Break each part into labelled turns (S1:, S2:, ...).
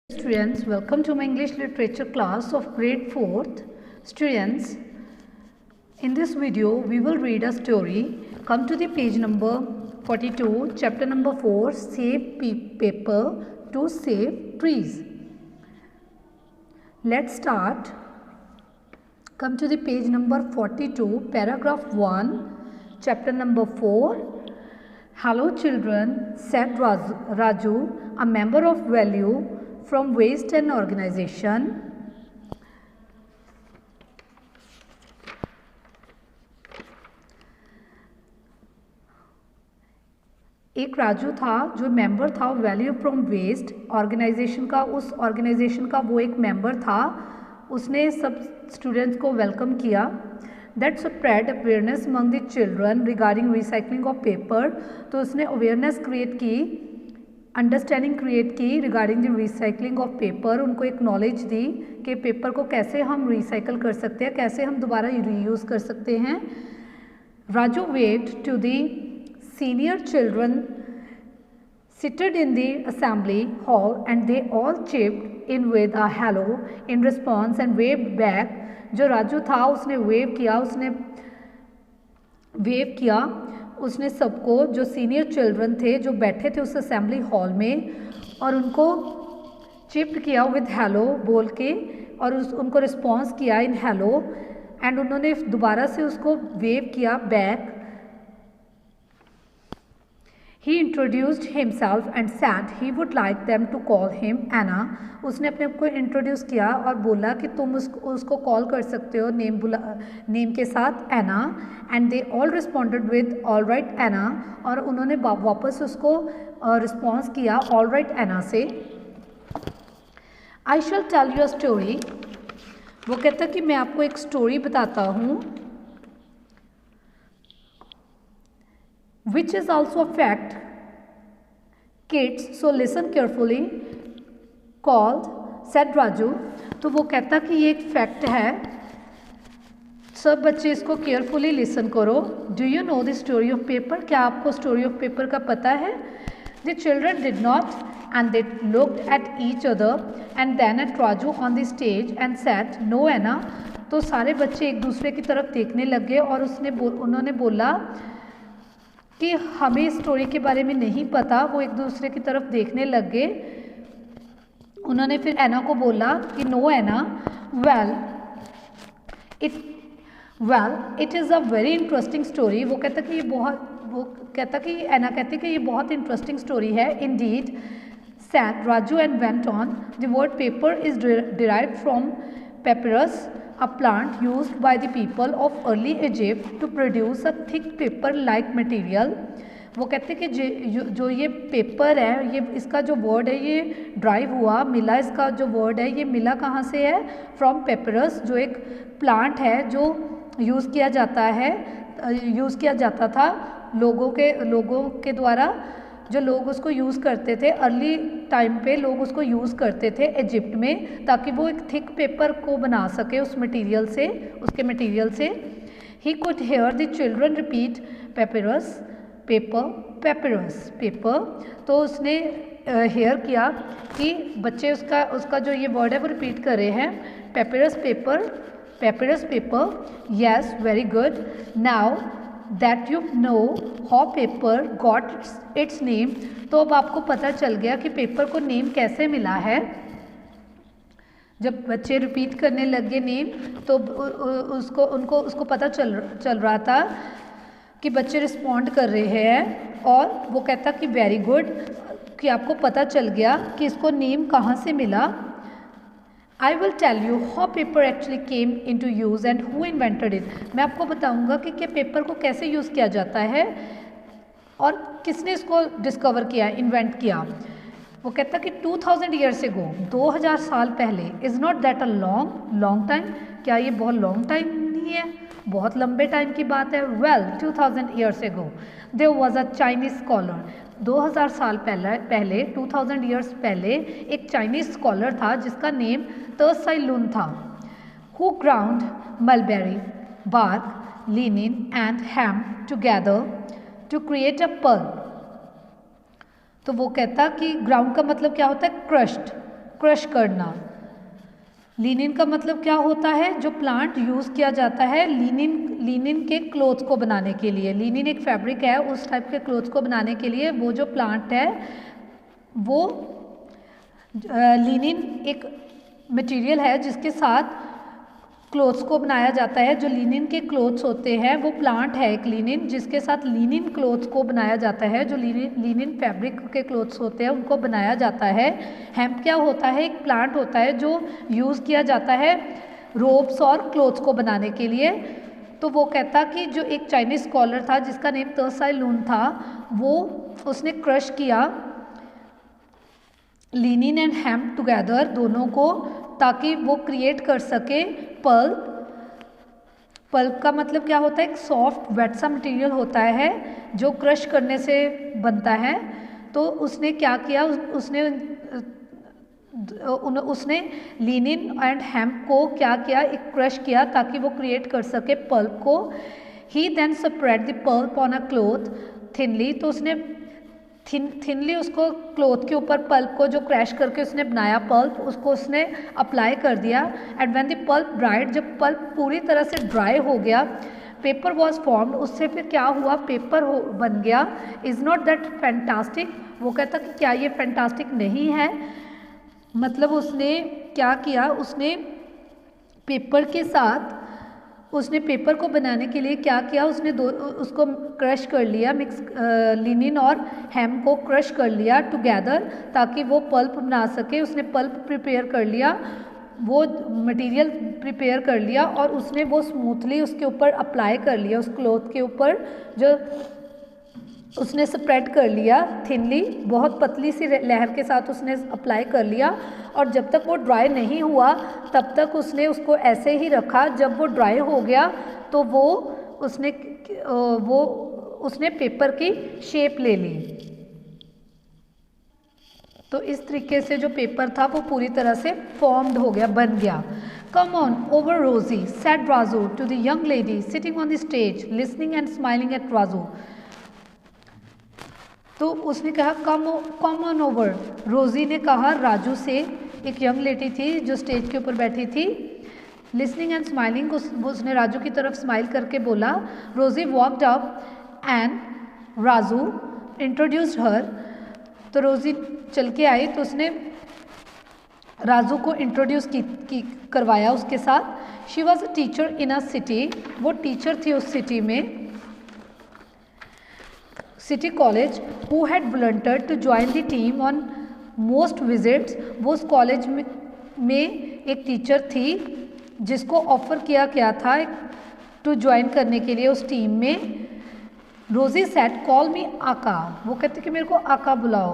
S1: Students, welcome to my English literature class of grade 4th. Students, in this video we will read a story. Come to the page number 42, chapter number 4, Save Paper to Save Trees. Let's start. Come to the page number 42, paragraph 1, chapter number 4. Hello children, said Raju, a member of Value from Waste and Organization. एक राजू था जो member था value from waste organisation का। उस organisation का वो एक member था। उसने सब स्टूडेंट्स को वेलकम किया। That spread awareness among the children regarding recycling of paper. तो उसने अवेयरनेस क्रिएट की, अंडरस्टैंडिंग क्रिएट की regarding the recycling of paper. उनको एक नॉलेज दी कि पेपर को कैसे हम रिसाइकल कर सकते हैं, कैसे हम दोबारा रीयूज़ कर सकते हैं। Raju waved to the senior children seated in the assembly hall and they all chipped in with a hello in response and waved back. जो राजू था उसने वेव किया उसने सबको, जो सीनियर चिल्ड्रन थे जो बैठे थे उस असेंबली हॉल में, और उनको चिप्ड किया विद हेलो बोल के, और उनको रिस्पॉन्स किया इन हेलो, एंड उन्होंने दोबारा से उसको वेव किया back. He introduced himself and said he would like them to call him Anna. उसने अपने आप को इंट्रोड्यूस किया और बोला कि तुम उसको कॉल कर सकते हो नेम के साथ Anna. And they all responded with all right Anna, और उन्होंने वापस उसको रिस्पॉन्स किया ऑल राइट एना से। आई शैल टेल यू अ स्टोरी। वो कहता कि मैं आपको एक स्टोरी बताता हूँ, which is also a fact, kids, so listen carefully, called, said Raju. तो वो कहता कि ये एक फैक्ट है, सब बच्चे इसको केयरफुली लिसन करो। Do you know the story of paper? क्या आपको स्टोरी ऑफ पेपर का पता है? The children did not and they looked at each other and then at Raju on the stage and said no Anna. तो सारे बच्चे एक दूसरे की तरफ देखने लगे और उन्होंने बोला कि हमें इस स्टोरी के बारे में नहीं पता। वो एक दूसरे की तरफ देखने लग गए। उन्होंने फिर एना को बोला कि no Anna, well it is a very interesting story. वो कहता कि एना कहती कि ये बहुत इंटरेस्टिंग स्टोरी है। Indeed, said Raju and went on, the word paper is derived from papyrus, a plant used by the people of early Egypt to produce a thick paper like material. वो कहते हैं कि जो ये पेपर है, ये इसका जो वर्ड है ये ड्राइव हुआ, मिला, इसका जो वर्ड है ये मिला कहाँ से है? फ्रॉम पेपरस, जो एक प्लांट है जो यूज़ किया जाता था लोगों के द्वारा। जो लोग उसको यूज़ करते थे अर्ली टाइम पे, लोग उसको यूज़ करते थे इजिप्ट में, ताकि वो एक थिक पेपर को बना सके उसके मटेरियल से। He could here the children repeat papyrus paper. तो उसने हेयर किया कि बच्चे उसका जो ये वर्ड है वो रिपीट कर रहे हैं, papyrus paper. Yes, very good. Now that you know how paper got its name. तो अब आपको पता चल गया कि पेपर को नेम कैसे मिला है। जब बच्चे रिपीट करने लगे नेम, तो उसको पता चल रहा था कि बच्चे रिस्पॉन्ड कर रहे हैं, और वो कहता कि वेरी गुड, कि आपको पता चल गया कि इसको नेम कहाँ से मिला। I will tell you how paper actually came into use and who invented it. मैं आपको बताऊंगा कि पेपर को कैसे यूज़ किया जाता है और किसने इसको डिस्कवर किया, इन्वेंट किया। वो कहता कि 2000 ईयर्स एगो, 2000 साल पहले, is not that a long time? क्या ये बहुत लॉन्ग टाइम नहीं है? बहुत लंबे टाइम की बात है। Well, 2000 years ago there was a Chinese scholar. 2000 साल पहले 2000 ईयर्स पहले एक चाइनीज स्कॉलर था जिसका नेम तसाई लुन था, who ground mulberry bark, linen and hemp together to create a pulp. तो वो कहता कि ग्राउंड का मतलब क्या होता है? क्रश्ड, क्रश करना। लिनिन का मतलब क्या होता है? जो प्लांट यूज़ किया जाता है लिनिन के क्लोथ्स को बनाने के लिए। लिनिन एक फैब्रिक है, उस टाइप के क्लोथ्स को बनाने के लिए वो जो प्लांट है वो लिनिन एक मटेरियल है जिसके साथ क्लोथ्स को बनाया जाता है। जो लिनिन के क्लोथ्स होते हैं वो प्लांट है एक लिनिन, जिसके साथ लिनिन क्लोथ्स को बनाया जाता है। जो लिनिन फैब्रिक के क्लोथ्स होते हैं उनको बनाया जाता है। हेम्प क्या होता है? एक प्लांट होता है जो यूज़ किया जाता है रोब्स और क्लोथ्स को बनाने के लिए। तो वो कहता कि जो एक चाइनीज़ स्कॉलर था जिसका नेम त्साई लुन था, वो उसने क्रश किया लिनिन एंड हेम्प टुगेदर, दोनों को, ताकि वो क्रिएट कर सके पल्प। पल्प का मतलब क्या होता है? एक सॉफ्ट वेट सा मटेरियल होता है जो क्रश करने से बनता है। तो उसने क्या किया? उसने लिनिन एंड हेम्प को क्या किया? एक क्रश किया ताकि वो क्रिएट कर सके पल्प को। He then spread the pulp on a cloth thinly, तो उसने थिनली उसको क्लोथ के ऊपर पल्प को जो क्रैश करके उसने बनाया पल्प, उसको उसने अप्लाई कर दिया। And when the pulp dried, जब पल्प पूरी तरह से ड्राई हो गया, पेपर वॉज फॉर्म्ड, उससे फिर क्या हुआ? पेपर बन गया। Is not that fantastic? वो कहता कि क्या ये फैंटास्टिक नहीं है? मतलब उसने क्या किया? उसने पेपर के साथ, उसने पेपर को बनाने के लिए क्या किया? उसने उसको क्रश कर लिया, मिक्स लिनिन और हेम्प को क्रश कर लिया टुगेदर ताकि वो पल्प बना सके। उसने पल्प प्रिपेयर कर लिया, वो मटेरियल प्रिपेयर कर लिया और उसने वो स्मूथली उसके ऊपर अप्लाई कर लिया, उस क्लॉथ के ऊपर जो उसने स्प्रेड कर लिया थिनली, बहुत पतली सी लहर के साथ उसने अप्लाई कर लिया। और जब तक वो ड्राई नहीं हुआ तब तक उसने उसको ऐसे ही रखा। जब वो ड्राई हो गया तो उसने पेपर की शेप ले ली। तो इस तरीके से जो पेपर था वो पूरी तरह से फॉर्म्ड हो गया, बन गया। Come on over Rosie said Raju to the young lady sitting on the stage listening and smiling at Raju. तो उसने कहा कम ऑन ओवर, रोजी ने कहा राजू से, एक यंग लेडी थी जो स्टेज के ऊपर बैठी थी। लिसनिंग एंड स्माइलिंग, उसने राजू की तरफ स्माइल करके बोला। Rosie walked up and Raju introduced her, तो रोजी चल के आई तो उसने राजू को इंट्रोड्यूस करवाया उसके साथ। She was a teacher in a city, वो टीचर थी उस सिटी में, city college, who had volunteered to join the team on most visits. वो उस कॉलेज में एक टीचर थी जिसको ऑफर किया गया था टू ज्वाइन करने के लिए उस टीम में। रोजी सेड कॉल मी आका, वो कहते कि मेरे को आका बुलाओ।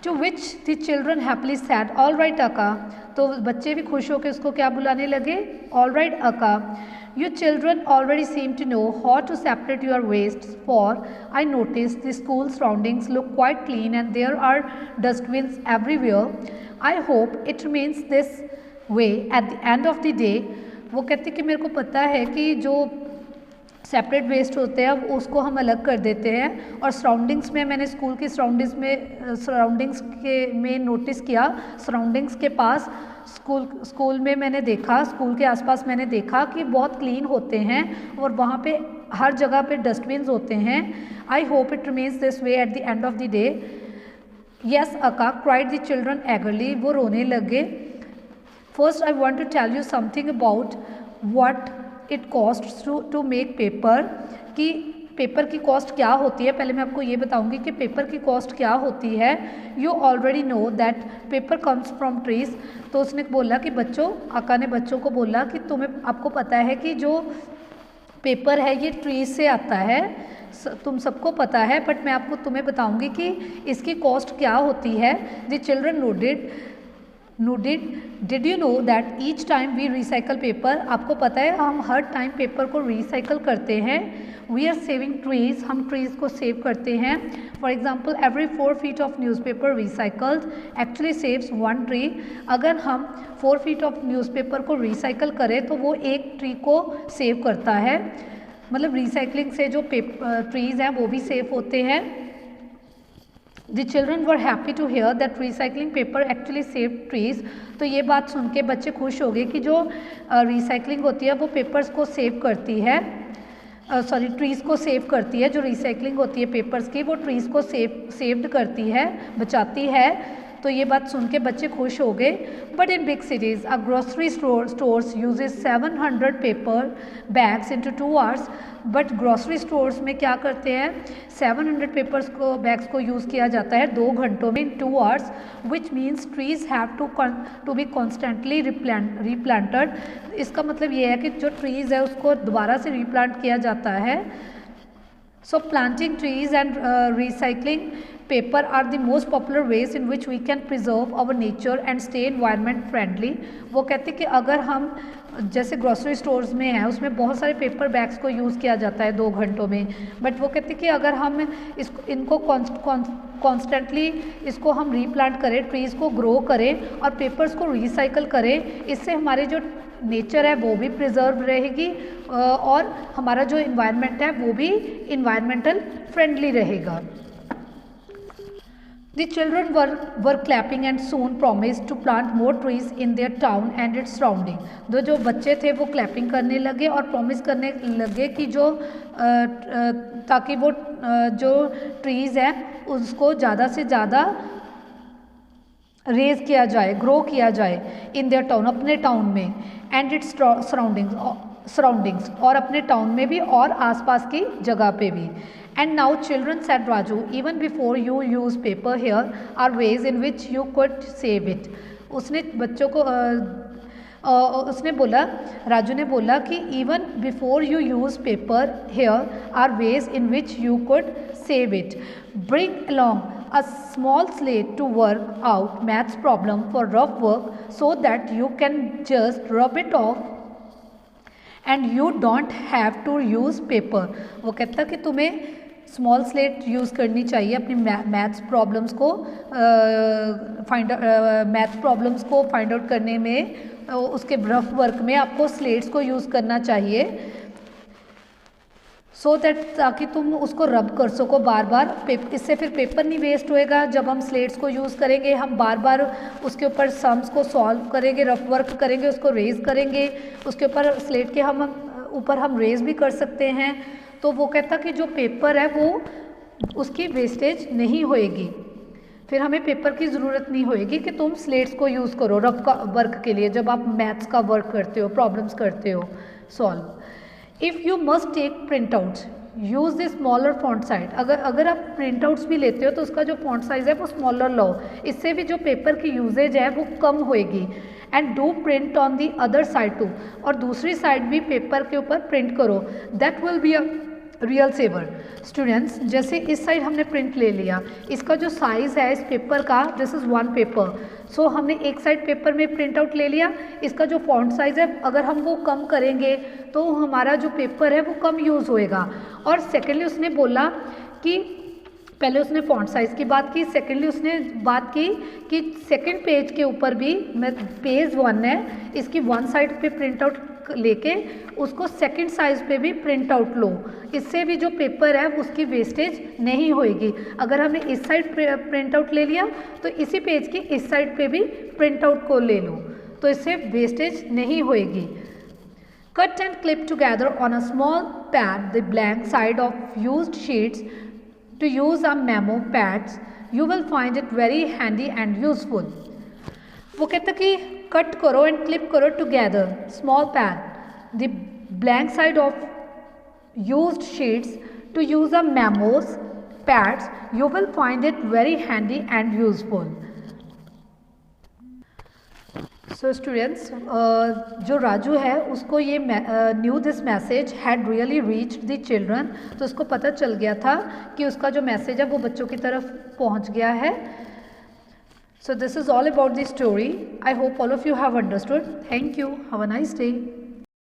S1: To which the children happily said all right आका, तो बच्चे भी खुश होकर उसको क्या बुलाने लगे? ऑल राइट आका। You children already seem to know how to separate your wastes, for I notice the school surroundings look quite clean and there are dustbins everywhere. I hope it remains this way at the end of the day. वो कहते कि मेरे को पता है कि जो separate waste होते हैं उसको हम अलग कर देते हैं, और सराउंडिंग्स में मैंने स्कूल की सराउंडिंग्स में नोटिस किया, सराउंडिंग्स के पास स्कूल में मैंने देखा, स्कूल के आसपास मैंने देखा कि बहुत क्लीन होते हैं और वहाँ पे हर जगह पे डस्टबिन्स होते हैं। I hope it remains this way at the end of the day. Yes अका क्राइड द चिल्ड्रन एगरली, वो रोने लगे। First I want to tell you something about what it cost to make paper, कि paper की cost क्या होती है। पहले मैं आपको ये बताऊंगी कि पेपर की कॉस्ट क्या होती है। You already know that paper comes from trees, तो उसने बोला कि बच्चों, आका ने बच्चों को बोला कि आपको पता है कि जो पेपर है ये ट्रीज से आता है, तुम सबको पता है, बट मैं तुम्हें बताऊंगी कि इसकी कॉस्ट क्या होती है। The children noted did you know that each time we recycle paper, आपको पता है हम हर टाइम पेपर को रिसाइकल करते हैं। वी आर सेविंग ट्रीज, हम ट्रीज को सेव करते हैं। For example every 4 feet of newspaper recycled actually saves 1 tree. अगर हम 4 feet ऑफ न्यूज़पेपर को रिसाइकल करें तो वो एक ट्री को सेव करता है, मतलब रिसाइकलिंग से जो ट्रीज हैं वो भी सेव होते हैं। The children were happy to hear that recycling paper actually saved trees. तो ये बात सुन के बच्चे खुश हो गए कि जो रिसाइकलिंग होती है वो पेपर्स को सेव करती है, ट्रीज़ को सेव करती है। जो रिसाइकलिंग होती है पेपर्स की वो ट्रीज़ को सेव्ड करती है, बचाती है। तो ये बात सुन के बच्चे खुश हो गए। But in big cities a grocery stores uses 700 paper bags into 2 hours. But grocery stores में क्या करते हैं, 700 बैग्स को यूज़ किया जाता है 2 घंटों में, in 2 hours, which means trees have to be constantly replanted. इसका मतलब ये है कि जो ट्रीज़ है उसको दोबारा से रिप्लांट किया जाता है। So planting trees and recycling paper are the most popular ways in which we can preserve our nature and stay environment friendly. वो कहते हैं कि अगर हम जैसे ग्रोसरी स्टोर्स में है उसमें बहुत सारे पेपर बैग्स को यूज़ किया जाता है 2 घंटों में, बट वो कहते हैं कि अगर हम इनको कॉन्स्टेंटली इसको हम रीप्लांट करें, ट्रीज़ को ग्रो करें और पेपर्स को रिसाइकल करें, इससे हमारे जो नेचर है वो भी प्रिजर्व रहेगी और हमारा जो इन्वायरमेंट है वो भी इन्वायरमेंटल फ्रेंडली रहेगा। The children were clapping and soon promised to plant more trees in their town and its surrounding. जो बच्चे थे वो क्लैपिंग करने लगे और प्रॉमिस करने लगे कि ताकि वो जो ट्रीज़ हैं उसको ज़्यादा से ज़्यादा रेज किया जाए, ग्रो किया जाए इन देयर टाउन, अपने टाउन में, एंड इट्स सराउंडिंग्स, और अपने टाउन में भी और आसपास की जगह पे भी। And now children said Raju, even before you use paper here are ways in which you could save it. उसने बच्चों को उसने बोला, राजू ने बोला कि even before you use paper here are ways in which you could save it. Bring along a small slate to work out maths problem for rough work so that you can just rub it off and you don't have to use paper. वो कहता कि तुम्हें small slate use करनी चाहिए अपनी maths problems को find out करने में, उसके रफ वर्क में आपको स्लेट्स को यूज़ करना चाहिए सो दैट ताकि तुम उसको रब कर सको बार बार। इससे फिर पेपर नहीं वेस्ट होएगा। जब हम स्लेट्स को यूज़ करेंगे हम बार बार उसके ऊपर सम्स को सॉल्व करेंगे, रफ वर्क करेंगे, उसको रेज करेंगे, उसके ऊपर स्लेट के हम रेज भी कर सकते हैं। तो वो कहता कि जो पेपर है वो उसकी वेस्टेज नहीं होएगी, फिर हमें पेपर की ज़रूरत नहीं होएगी कि तुम स्लेट्स को यूज़ करो रफ का वर्क के लिए, जब आप मैथ्स का वर्क करते हो, प्रॉब्लम्स करते हो solve. If you must take print outs use the smaller font size. अगर आप प्रिंट आउट्स भी लेते हो तो उसका जो फॉन्ट साइज़ है वो स्मॉलर लो, इससे भी जो पेपर की यूजेज है वो कम होएगी। And do print on the other side too, और दूसरी साइड भी पेपर के ऊपर प्रिंट करो, that will be a real saver. Students, जैसे इस साइड हमने प्रिंट ले लिया, इसका जो साइज़ है इस पेपर का, दिस इज़ 1 पेपर, सो हमने एक साइड पेपर में प्रिंट आउट ले लिया। इसका जो फॉन्ट साइज़ है अगर हम वो कम करेंगे तो हमारा जो पेपर है वो कम यूज़ होएगा। और सेकेंडली उसने बोला कि पहले उसने फॉन्ट साइज़ की बात की, सेकेंडली उसने बात की कि सेकेंड पेज के ऊपर भी पेज 1 है, इसकी 1 साइड पे प्रिंट आउट लेके उसको सेकंड साइज पे भी प्रिंट आउट लो, इससे भी जो पेपर है उसकी वेस्टेज नहीं होएगी। अगर हमने इस साइड प्रिंट आउट ले लिया तो इसी पेज की इस साइड पे भी प्रिंट आउट को ले लो, तो इससे वेस्टेज नहीं होएगी। Cut and clip together on a small pad the blank side of used sheets to use a memo pads, you will find it very handy and useful. वो कहता कि कट करो एंड क्लिप करो together small pad the blank side of used sheets to use a memos pads, you will find it very handy and useful. So students, जो राजू है उसको ये new this message had really reached the children, तो उसको पता चल गया था कि उसका जो मैसेज है वो बच्चों की तरफ पहुंच गया है। So this is all about the story. I hope all of you have understood. Thank you. Have a nice day.